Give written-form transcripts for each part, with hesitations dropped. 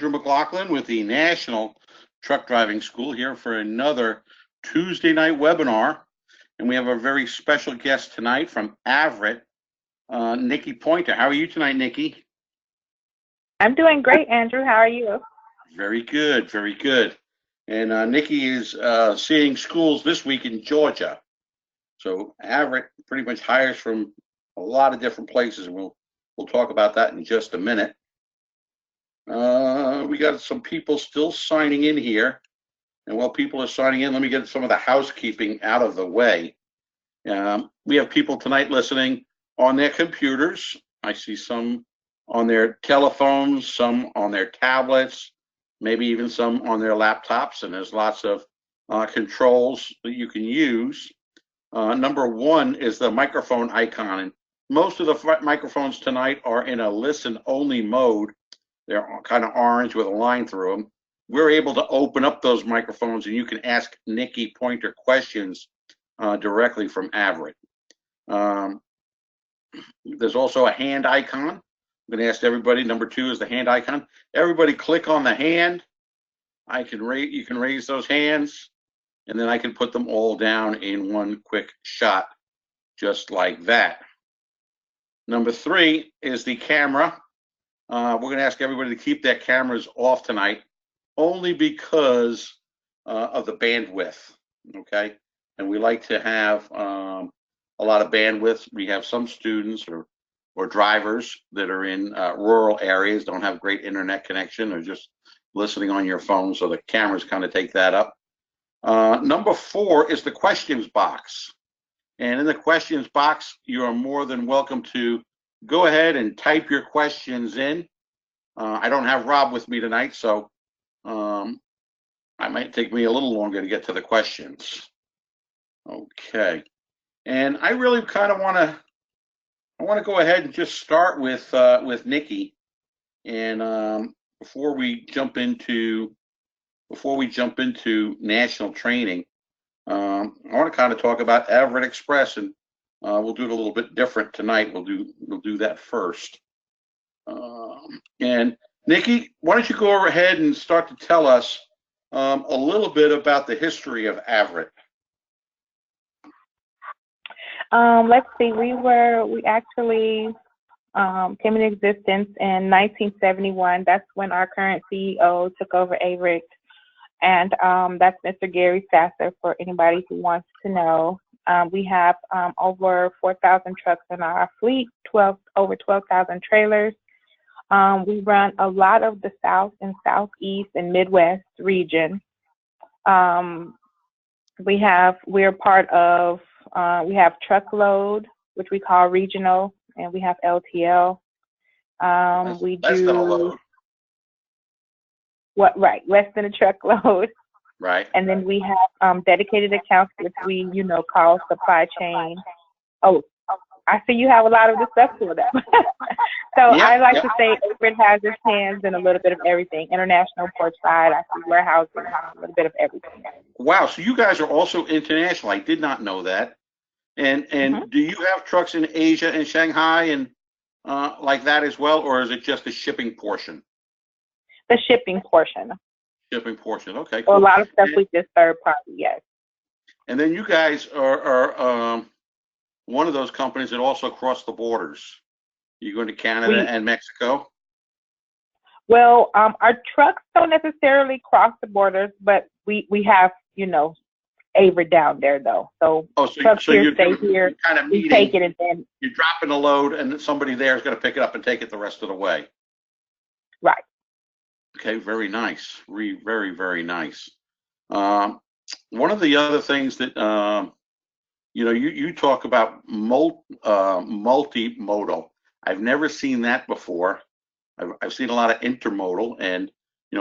Andrew McLaughlin with the National Truck Driving School here for another Tuesday night webinar. And we have a very special guest tonight from Averitt, Nikki Pointer. How are you tonight, Nikki? I'm doing great, Andrew. How are you? Very good, very good. And Nikki is seeing schools this week in Georgia. So Averitt pretty much hires from a lot of different places, and we'll talk about that in just a minute. We got some people still signing in here, and while people are signing in, let me get some of the housekeeping out of the way. We have people tonight listening on their computers. I see some on their telephones, some on their tablets, maybe even some on their laptops, and there's lots of controls that you can use. Number one is the microphone icon, and most of the microphones tonight are in a listen-only mode. They're kind of orange with a line through them. We're able to open up those microphones, and you can ask Nikki Pointer questions directly from Averitt. There's also a hand icon. I'm going to ask everybody. Number two is the hand icon. Everybody click on the hand. You can raise those hands, and then I can put them all down in one quick shot, just like that. Number three is the camera. We're going to ask everybody to keep their cameras off tonight, only because of the bandwidth, okay? And we like to have a lot of bandwidth. We have some students or drivers that are in rural areas, don't have great internet connection, or just listening on your phone, so the cameras kind of take that up. Number four is the questions box. And in the questions box, you are more than welcome to go ahead and type your questions in. I don't have Rob with me tonight, so it might take me a little longer to get to the questions. Okay. And I really kind of want to go ahead and just start with Nikki. And before we jump into national training, I want to kind of talk about Averitt Express, and we'll do it a little bit different tonight. We'll do that first. And Nikki, why don't you go ahead and start to tell us a little bit about the history of Averitt? Let's see. We actually came into existence in 1971. That's when our current CEO took over Averitt. And that's Mr. Gary Sasser, for anybody who wants to know. We have over 4,000 trucks in our fleet, over 12,000 trailers. We run a lot of the South and Southeast and Midwest region. We have truckload, which we call regional, and we have LTL. Less than a truckload. Right. And then we have dedicated accounts, which we, call supply chain. Oh, I see you have a lot of the stuff for that. So yeah, I like to say Averitt has its hands in a little bit of everything. International, port side, I see warehousing, a little bit of everything. Wow, so you guys are also international. I did not know that. And do you have trucks in Asia and Shanghai and like that as well, or is it just the shipping portion? The shipping portion. Shipping portion, okay. Cool. So a lot of stuff we just third party, yes. And then you guys are one of those companies that also cross the borders. You going to Canada and Mexico? Well, our trucks don't necessarily cross the borders, but we have, Averitt down there though. So trucks here stay here. Kind of we take it and then you're dropping a load, and somebody there is going to pick it up and take it the rest of the way. Right. Okay, very nice. Very, very nice. One of the other things that you talk about multimodal. I've never seen that before. I've seen a lot of intermodal, and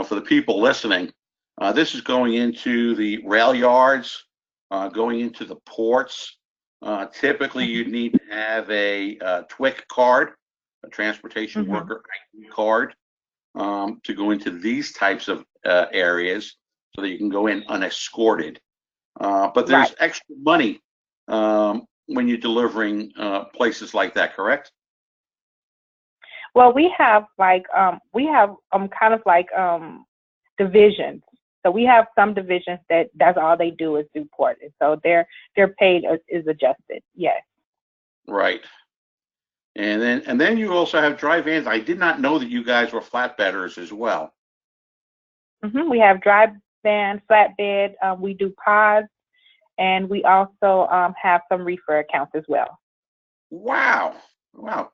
for the people listening, this is going into the rail yards, going into the ports. Typically, you need to have a TWIC card, a transportation worker ID card, to go into these types of areas so that you can go in unescorted. But there's extra money when you're delivering places like that, correct? Well, we have kind of like divisions. So we have some divisions that's all they do is do port, and so their pay is adjusted. Yes. Right. And then you also have dry vans. I did not know that you guys were flatbedders as well. We have dry van, flatbed. We do pods, and we also have some reefer accounts as well. Wow. Wow.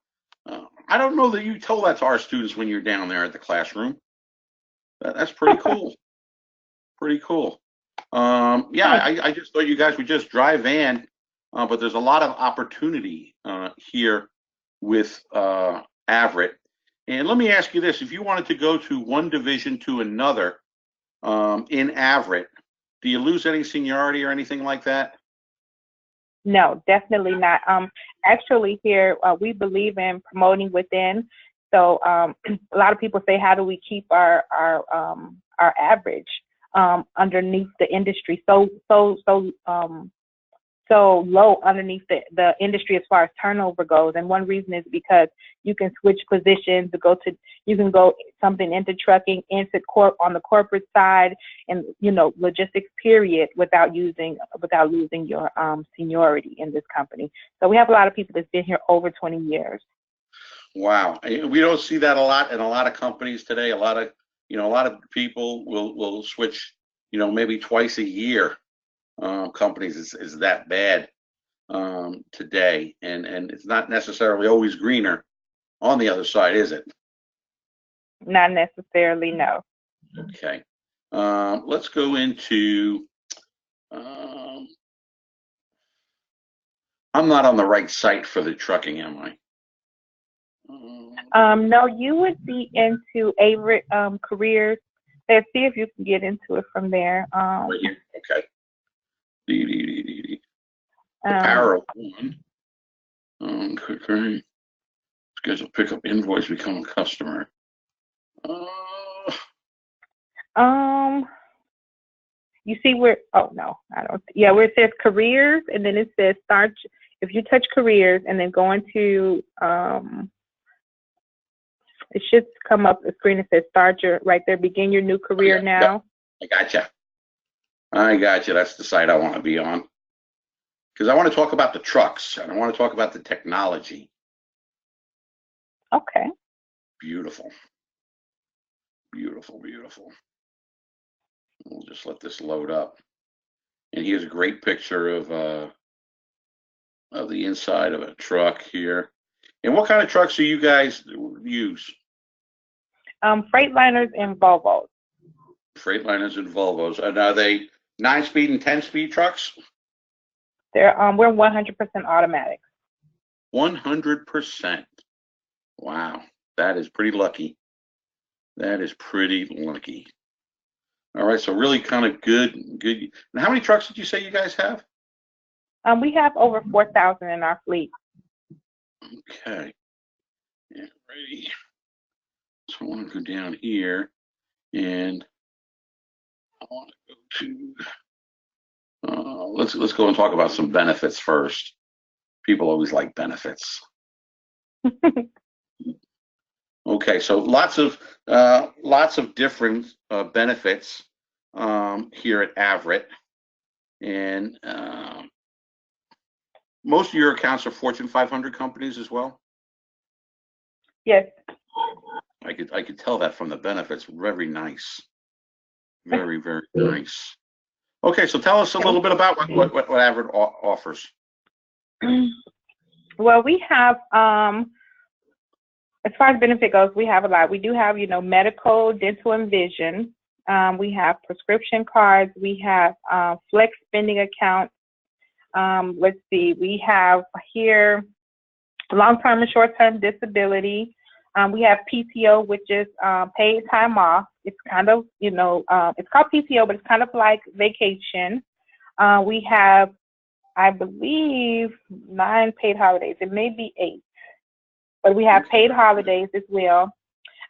I don't know that you told that to our students when you're down there at the classroom. That's pretty cool. Pretty cool. Yeah, I just thought you guys would just drive van, but there's a lot of opportunity here with Averitt. And let me ask you this: if you wanted to go to one division to another in Averitt, do you lose any seniority or anything like that? No, definitely not. Actually, here we believe in promoting within. So a lot of people say, how do we keep our average underneath the industry so low underneath the industry as far as turnover goes? And one reason is because you can switch positions you can go something into trucking, into on the corporate side, and logistics period without losing your seniority in this company. So we have a lot of people that's been here over 20 years. Wow, we don't see that a lot in a lot of companies today. A lot of people will switch, maybe twice a year. Companies is that bad today, and it's not necessarily always greener on the other side, is it? Not necessarily, no. Okay, let's go into. I'm not on the right site for the trucking, am I? No, you would be into Averitt Careers. Let's see if you can get into it from there. Right here. Okay. The power of one. Okay. Schedule pickup invoice, become a customer. You see where? Oh no, I don't. Yeah, where it says careers, and then it says start. If you touch careers and then go into it should come up a screen that says start your right there. Begin your new career now. Yeah. I gotcha. That's the site I want to be on, because I want to talk about the trucks and I want to talk about the technology. Okay. Beautiful. Beautiful, beautiful. We'll just let this load up. And here's a great picture of the inside of a truck here. And what kind of trucks do you guys use? Freightliners and Volvos. Freightliners and Volvos. And are they 9-speed and 10-speed trucks? We're 100% automatic. 100%. Wow, that is pretty lucky. That is pretty lucky. All right, so really kind of good. And how many trucks did you say you guys have? We have over 4,000 in our fleet. Okay. Yeah, ready. So I want to go down here, and I want to go to. Let's go and talk about some benefits first. People always like benefits. Okay, so lots of different benefits here at Averitt, and most of your accounts are Fortune 500 companies as well. Yes. I could tell that from the benefits. Very nice. Very, very nice. Okay, so tell us a little bit about what Averitt offers. Well, we have as far as benefit goes, we have a lot. We do have, medical, dental, and vision. We have prescription cards. We have flex spending accounts. Let's see. We have here long-term and short-term disability. We have PTO, which is paid time off. It's kind of, it's called PTO, but it's kind of like vacation. We have, I believe, 9 paid holidays. It may be 8. But we have paid holidays as well.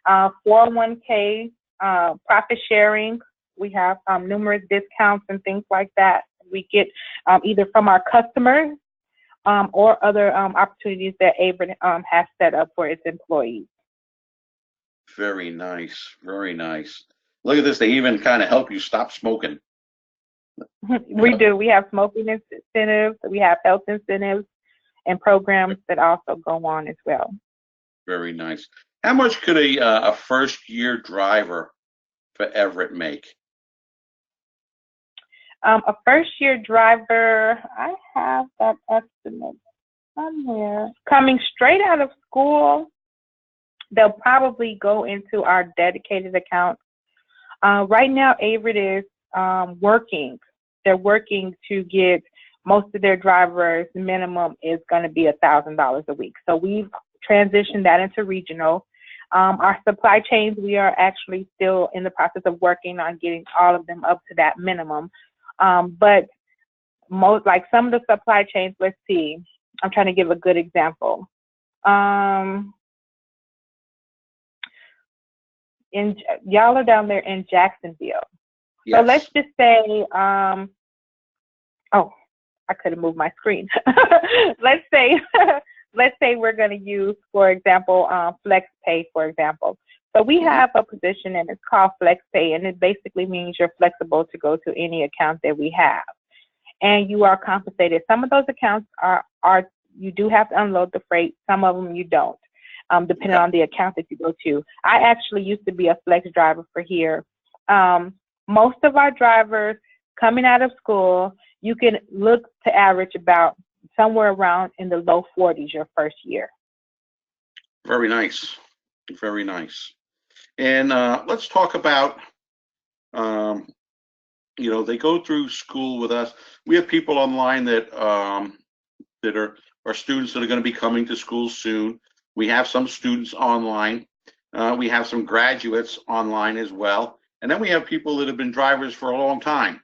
401k, profit sharing. We have numerous discounts and things like that. We get either from our customers or other opportunities that Averitt has set up for its employees. Very nice. Very nice. Look at this. They even kind of help you stop smoking. We do. We have smoking incentives. We have health incentives and programs that also go on as well. Very nice. How much could a first year driver for Averitt make? A first year driver, I have that estimate somewhere. Coming straight out of school, they'll probably go into our dedicated account. Right now, Averitt is working. They're working to get most of their drivers, minimum is going to be $1,000 a week. So we've transitioned that into regional. Our supply chains, we are actually still in the process of working on getting all of them up to that minimum. But most, like some of the supply chains, let's see, I'm trying to give a good example. Y'all are down there in Jacksonville. Yes. So let's just say, oh, I could have moved my screen. let's say we're going to use, for example, flex pay, for example. So we have a position and it's called flex pay, and it basically means you're flexible to go to any account that we have, and you are compensated. Some of those accounts are you do have to unload the freight. Some of them you don't, depending on the account that you go to. I actually used to be a flex driver for here. Most of our drivers coming out of school, you can look to average about somewhere around in the low 40s your first year. Very nice. Very nice. And let's talk about, you know, they go through school with us. We have people online that that are students that are going to be coming to school soon. We have some students online. We have some graduates online as well. And then we have people that have been drivers for a long time.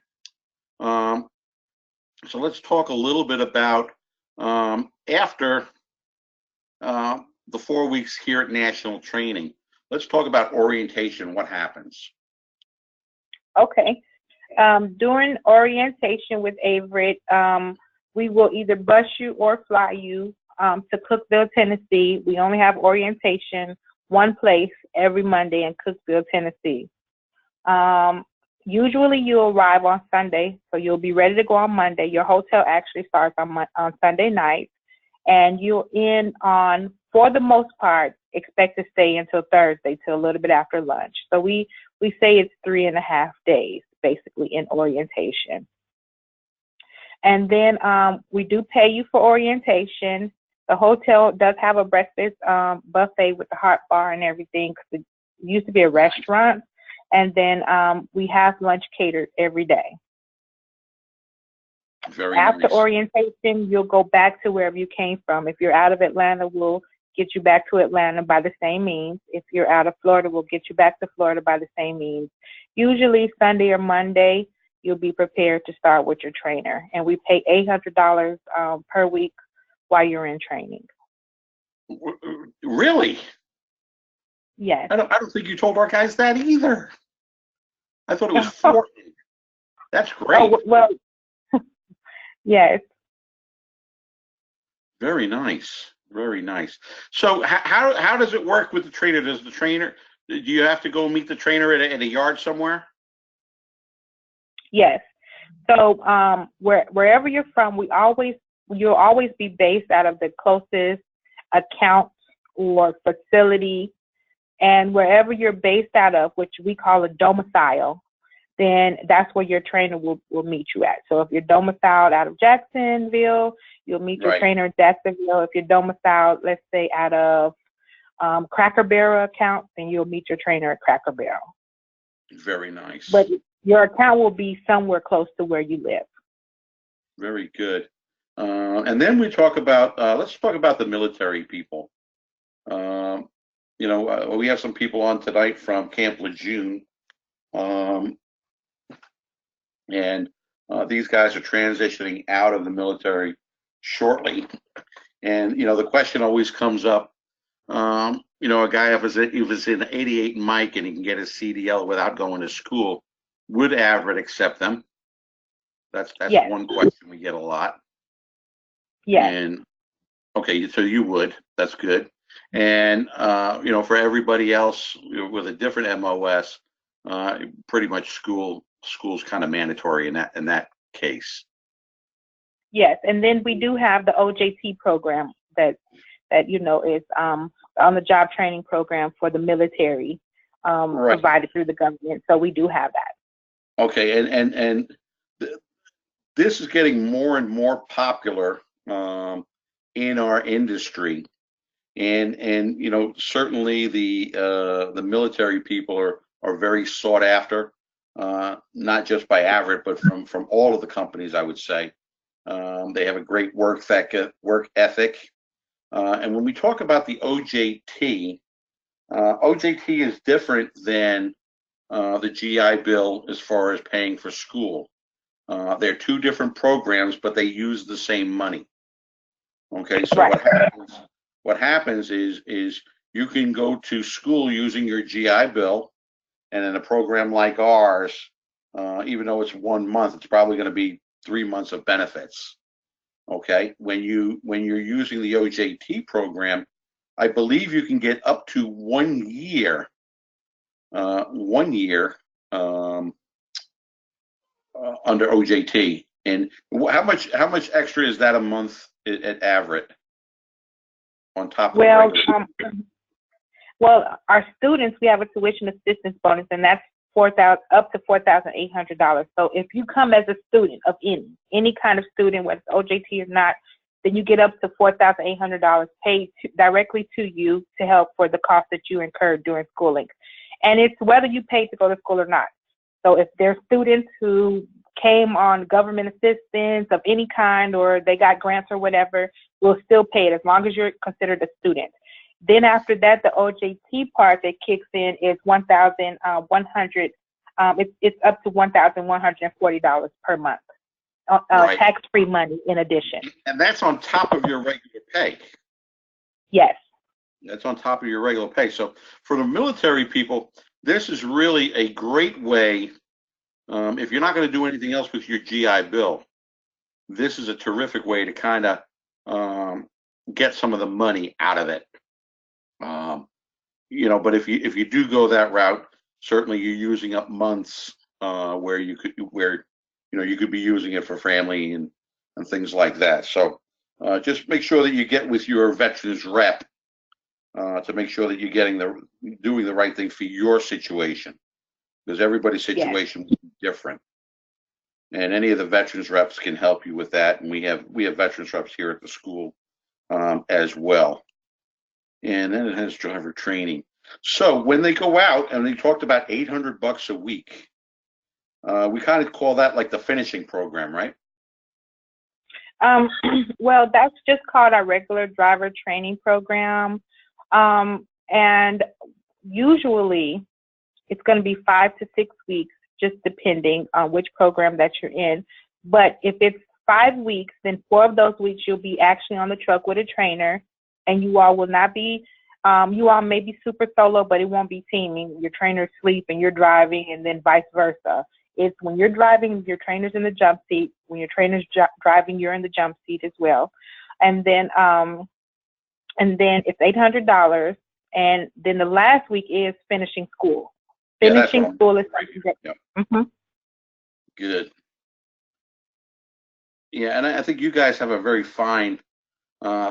So let's talk a little bit about after the 4 weeks here at National Training. Let's talk about orientation. What happens? Okay. During orientation with Averitt, we will either bus you or fly you to Cookeville, Tennessee. We only have orientation one place every Monday in Cookeville, Tennessee. Usually you arrive on Sunday, so you'll be ready to go on Monday. Your hotel actually starts on Sunday night, and you're in on, for the most part, expect to stay until Thursday, till a little bit after lunch. So we say it's 3.5 days, basically, in orientation. And then we do pay you for orientation. The hotel does have a breakfast buffet with the hot bar and everything, because it used to be a restaurant. And then we have lunch catered every day. Very After nice. orientation, you'll go back to wherever you came from. If you're out of Atlanta, we'll get you back to Atlanta by the same means. If you're out of Florida, we'll get you back to Florida by the same means. Usually Sunday or Monday, you'll be prepared to start with your trainer. And we pay $800 per week while you're in training. Really? Yes. I don't think you told our guys that either. I thought it was 40. That's great. Oh, well, yes. Very nice. Very nice. So how does it work with the trainer? Do you have to go meet the trainer at a yard somewhere? Yes. So wherever you're from, you'll always be based out of the closest account or facility. And wherever you're based out of, which we call a domicile, then that's where your trainer will meet you at. So if you're domiciled out of Jacksonville, you'll meet your trainer in Jacksonville. If you're domiciled, let's say, out of Cracker Barrel account, then you'll meet your trainer at Cracker Barrel. Very nice. But your account will be somewhere close to where you live. Very good. And then we talk about, let's talk about the military people. You know, we have some people on tonight from Camp Lejeune. And these guys are transitioning out of the military shortly. And, you know, the question always comes up, you know, a guy if he was in 88 Mike and he can get his CDL without going to school, would Averitt accept them? That's Yes. one question we get a lot. Yes. And okay, so you would. That's good. And for everybody else with a different MOS, pretty much school's kind of mandatory in that case. Yes, and then we do have the OJT program that is on the job training program for the military, Right. provided through the government. So we do have that. Okay, and this is getting more and more popular in our industry, and certainly the military people are very sought after, not just by Averitt, but from all of the companies, I would say. They have a great work ethic. And when we talk about the OJT, OJT is different than the GI Bill as far as paying for school. They're two different programs, but they use the same money. Okay, so Right. what happens is you can go to school using your GI Bill, and in a program like ours, even though it's 1 month, it's probably going to be 3 months of benefits. Okay, when you're using the OJT program, I believe you can get up to 1 year, under OJT. And how much extra is that a month at Averitt on top of the regular? Well, our students, we have a tuition assistance bonus, and that's up to $4,800. So if you come as a student of any kind of student, whether it's OJT or not, then you get up to $4,800 paid directly to you to help for the cost that you incurred during schooling. And it's whether you paid to go to school or not. So if there's students who came on government assistance of any kind, or they got grants or whatever, we'll still pay it as long as you're considered a student. Then after that, the OJT part that kicks in is $1,100. It's up to $1,140 per month, Right. tax-free money in addition. And that's on top of your regular pay. Yes. That's on top of your regular pay. So for the military people, this is really a great way. If you're not going to do anything else with your GI Bill, this is a terrific way to kind of get some of the money out of it. But if you do go that route, certainly you're using up months where you could be using it for family and things like that. So just make sure that you get with your veterans rep to make sure that you're doing the right thing for your situation, because everybody's situation is different. And any of the veterans reps can help you with that. And we have veterans reps here at the school as well. And then it has driver training. So when they go out, and they talked about $800 a week, we kind of call that like the finishing program, right? Well, that's just called our regular driver training program. And usually it's going to be 5 to 6 weeks, just depending on which program that you're in. But if it's 5 weeks, then 4 of those weeks you'll be actually on the truck with a trainer, and you all will not be, you all may be super solo, but it won't be teaming. Your trainer's asleep and you're driving, and then vice versa. It's when you're driving, your trainer's in the jump seat. When your trainer's driving, you're in the jump seat as well. And then it's $800. And then the last week is finishing school. Finishing school is something that, Good. Yeah, and I think you guys have a very fine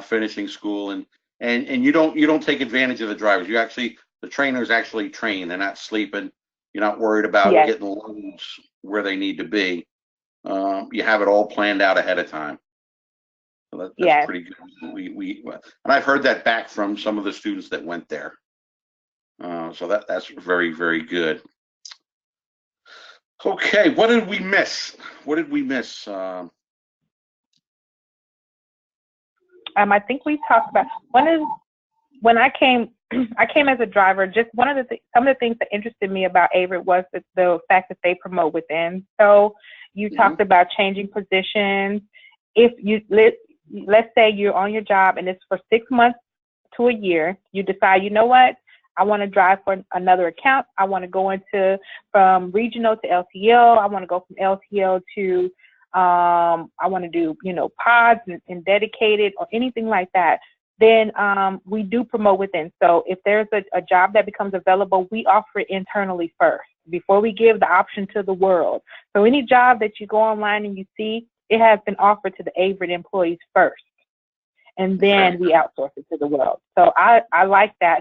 finishing school, and you don't take advantage of the drivers. The trainers actually train. They're not sleeping. You're not worried about getting the loads where they need to be. You have it all planned out ahead of time. So that's pretty good. And I've heard that back from some of the students that went there. So that's very, very good. Okay, what did we miss? I think we talked about when I came as a driver. Just some of the things that interested me about Averitt was the fact that they promote within. So you talked about changing positions. If you let's say you're on your job and it's for 6 months to a year, you decide, you know what, I want to drive for another account. I want to go from regional to LTL. I want to go from LTL to I want to do, pods and dedicated or anything like that. then we do promote within. So if there's a job that becomes available, we offer it internally first before we give the option to the world. So any job that you go online and you see, it has been offered to the Averitt employees first, and then we outsource it to the world. So I like that.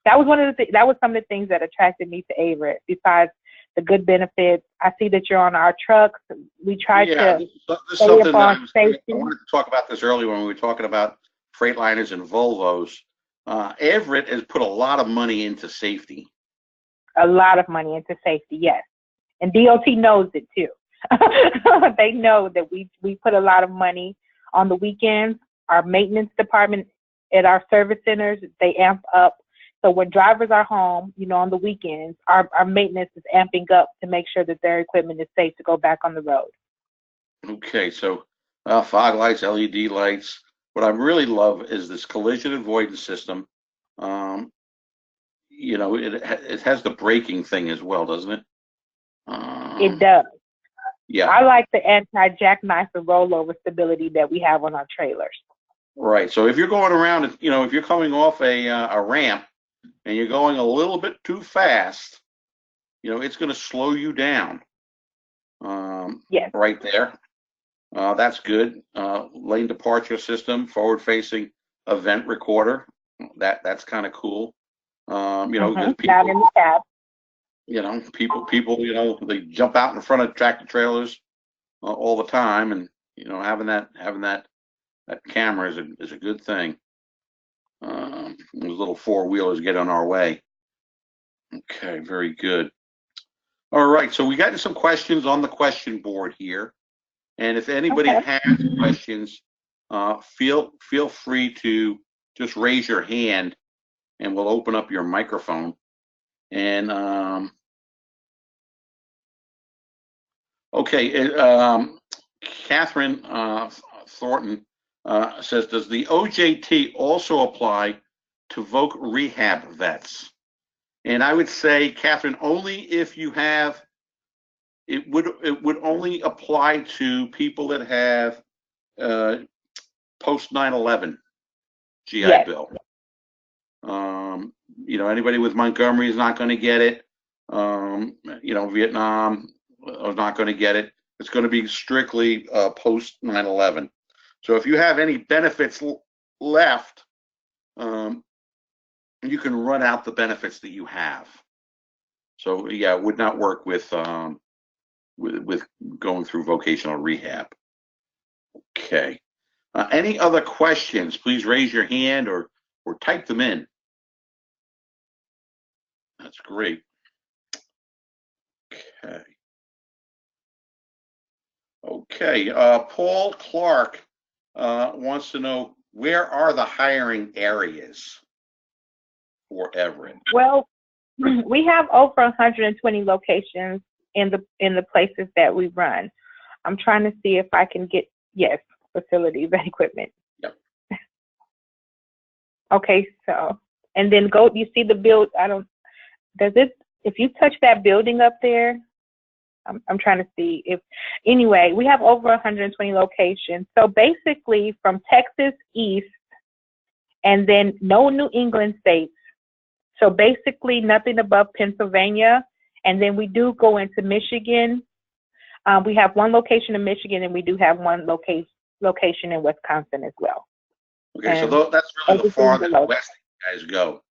That was that was some of the things that attracted me to Averitt. Besides the good benefits, I see that you're on our trucks. We try to this is something that I wanted to talk about this earlier when we were talking about Freightliners and Volvos. Averitt has put a lot of money into safety. A lot of money into safety, yes. And DOT knows it too. They know that we put a lot of money on the weekends. Our maintenance department at our service centers, they amp up. So when drivers are home, on the weekends, our maintenance is amping up to make sure that their equipment is safe to go back on the road. Okay, so fog lights, LED lights. What I really love is this collision avoidance system. It has the braking thing as well, doesn't it? It does. Yeah. I like the anti-jackknife and rollover stability that we have on our trailers. Right. So if you're going around, if you're coming off a ramp and you're going a little bit too fast, it's going to slow you down. Yes. Right there. That's good. Lane departure system, forward-facing event recorder. That's kind of cool. Because people, not in the cab. people, they jump out in front of tractor trailers all the time, and having that camera is a good thing. Those little four-wheelers get on our way. Okay, very good. All right, so we got some questions on the question board here, and if anybody has questions, feel free to just raise your hand, and we'll open up your microphone. And Catherine Thornton says, does the OJT also apply to voc rehab vets? And I would say, Catherine, only if you have, it would only apply to people that have post 9/11 GI Bill. Anybody with Montgomery is not going to get it. Vietnam is not going to get it. It's going to be strictly post 9/11. So if you have any benefits left, you can run out the benefits that you have. So yeah, it would not work with going through vocational rehab. Okay. Any other questions? Please raise your hand or type them in. That's great. Okay. Okay. Paul Clark wants to know, where are the hiring areas for Averitt? Well, we have over 120 locations in the places that we run. I'm trying to see if I can get, yes, facilities and equipment. Yep. Okay, so, and then you see the build, if you touch that building up there, I'm trying to see anyway, we have over 120 locations. So basically from Texas east, and then no New England states. So basically nothing above Pennsylvania. And then we do go into Michigan. We have one location in Michigan, and we do have one location in Wisconsin as well. Okay, so that's really the farthest west you guys go.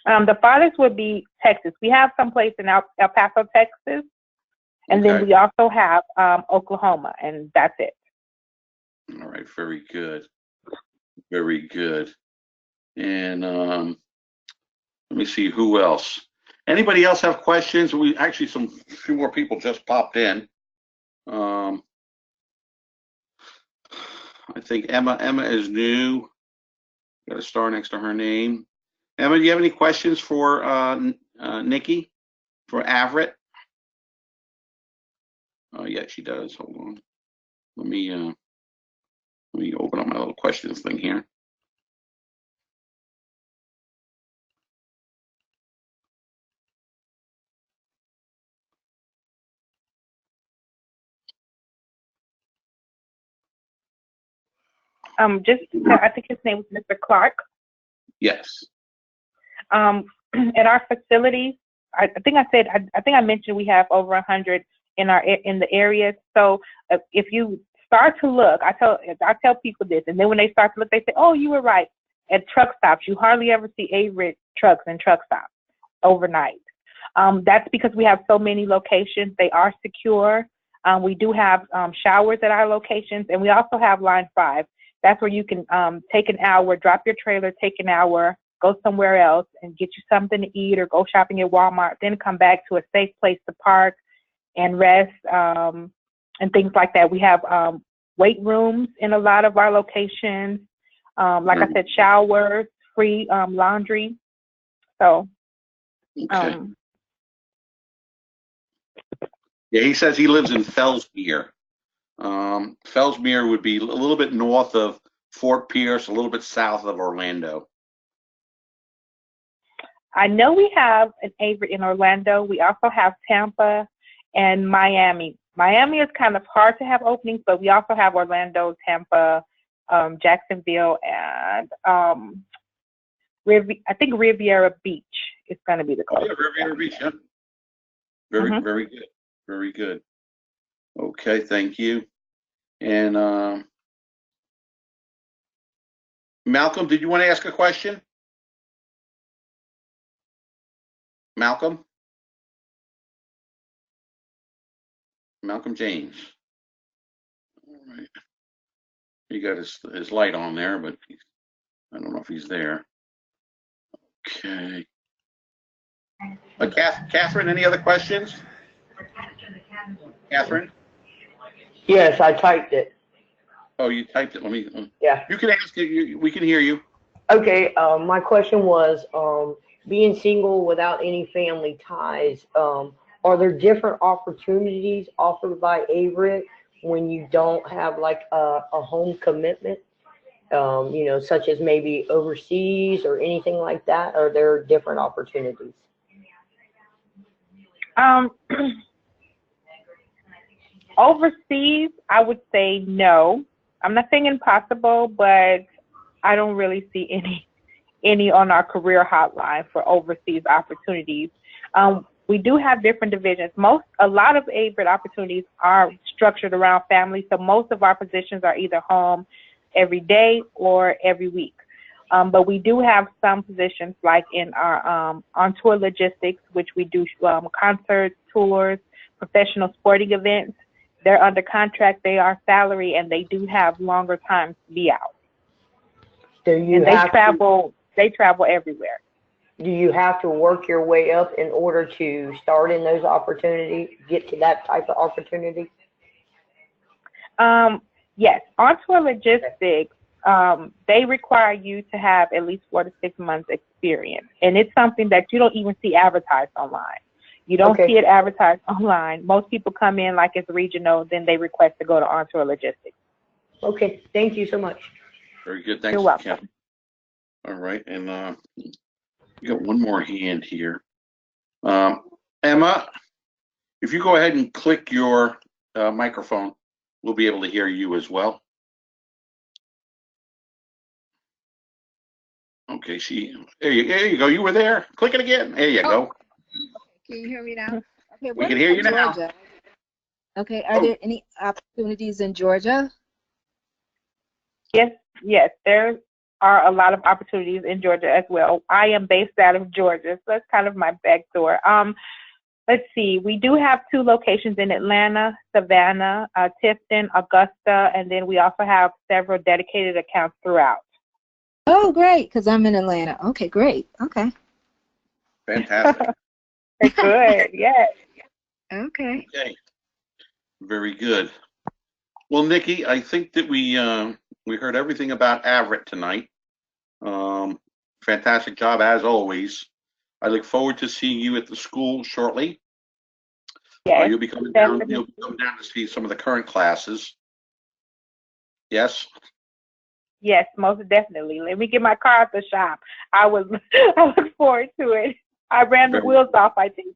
The farthest would be Texas. We have some place in El Paso, Texas, and then we also have Oklahoma, and that's it. All right, very good. Very good. And let me see who else. Anybody else have questions? We actually few more people just popped in. I think Emma is new. Got a star next to her name. Emma, do you have any questions for Nikki for Averitt? Oh yeah, she does. Hold on. Let me open up my little questions thing here. I think his name was Mr. Clark. Yes. At our facilities, I think I mentioned we have over 100 in the area. So if you start to look, I tell people this, and then when they start to look, they say, "Oh, you were right." At truck stops, you hardly ever see Averitt trucks in truck stops overnight. That's because we have so many locations. They are secure. We do have showers at our locations, and we also have Line 5. That's where you can take an hour, drop your trailer, take an hour, go somewhere else and get you something to eat or go shopping at Walmart, then come back to a safe place to park and rest and things like that. We have weight rooms in a lot of our locations. Like I said, showers, free laundry. So, Okay. Yeah, he says he lives in Fellsmere. Fellsmere would be a little bit north of Fort Pierce, a little bit south of Orlando. I know we have an Averitt in Orlando. We also have Tampa and Miami. Miami is kind of hard to have openings, but we also have Orlando, Tampa, Jacksonville, and I think Riviera Beach is going to be the closest. Yeah, Riviera Beach, yeah. Very good. Very good. Okay, thank you. And Malcolm, did you want to ask a question? Malcolm James. All right. He got his light on there, but I don't know if he's there. Okay. Catherine, any other questions? Catherine? Yes, I typed it. Oh, you typed it. Let me. Yeah. You can ask it. We can hear you. Okay. My question was, being single without any family ties, are there different opportunities offered by Averitt when you don't have like a home commitment? Such as maybe overseas or anything like that? Are there different opportunities? Overseas, I would say no. I'm not saying impossible, but I don't really see any on our career hotline for overseas opportunities. We do have different divisions. A lot of Averitt opportunities are structured around family, so most of our positions are either home every day or every week. But we do have some positions like in our on-tour logistics, which we do concerts, tours, professional sporting events. They're under contract, they are salary, and they do have longer times to be out. They travel everywhere. Do you have to work your way up in order to start in those opportunities, get to that type of opportunity? Yes, on-tour logistics, they require you to have at least 4 to 6 months experience. And it's something that you don't even see advertised online. You don't see it advertised online. Most people come in like it's regional, then they request to go to on-tour logistics. Okay, thank you so much. Very good. Thanks. You're welcome. Catherine. All right, and you got one more hand here. Emma, if you go ahead and click your microphone, we'll be able to hear you as well. Okay, there you go. You were there. Click it again. There you go. Can you hear me now? Okay, we can hear you now. Georgia? Okay, are there any opportunities in Georgia? Yes, there are a lot of opportunities in Georgia as well. I am based out of Georgia, so that's kind of my back door. Let's see, we do have 2 locations in Atlanta, Savannah, Tifton, Augusta, and then we also have several dedicated accounts throughout. Oh, great, because I'm in Atlanta. Okay, great. Okay. Fantastic. Good, yes. Okay. Okay. Very good. Well, Nikki, I think that we heard everything about Averitt tonight. Fantastic job as always. I look forward to seeing you at the school shortly. Yes, you'll be coming down to see some of the current classes. Yes? Yes, most definitely. Let me get my car at the shop. I look forward to it. I ran the wheels off, I think.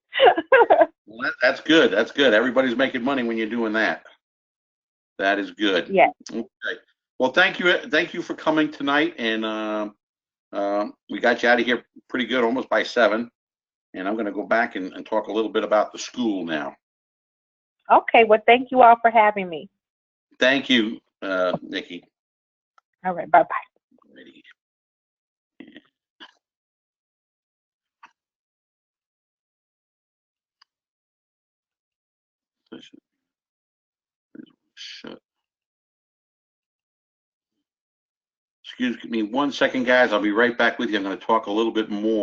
Well, that's good. That's good. Everybody's making money when you're doing that. That is good. Yes. Okay. Well, thank you for coming tonight, and we got you out of here pretty good, almost by 7. And I'm going to go back and talk a little bit about the school now. Okay, well, thank you all for having me. Thank you, Nikki. All right, bye-bye. Shut. Excuse me 1 second, guys. I'll be right back with you. I'm going to talk a little bit more.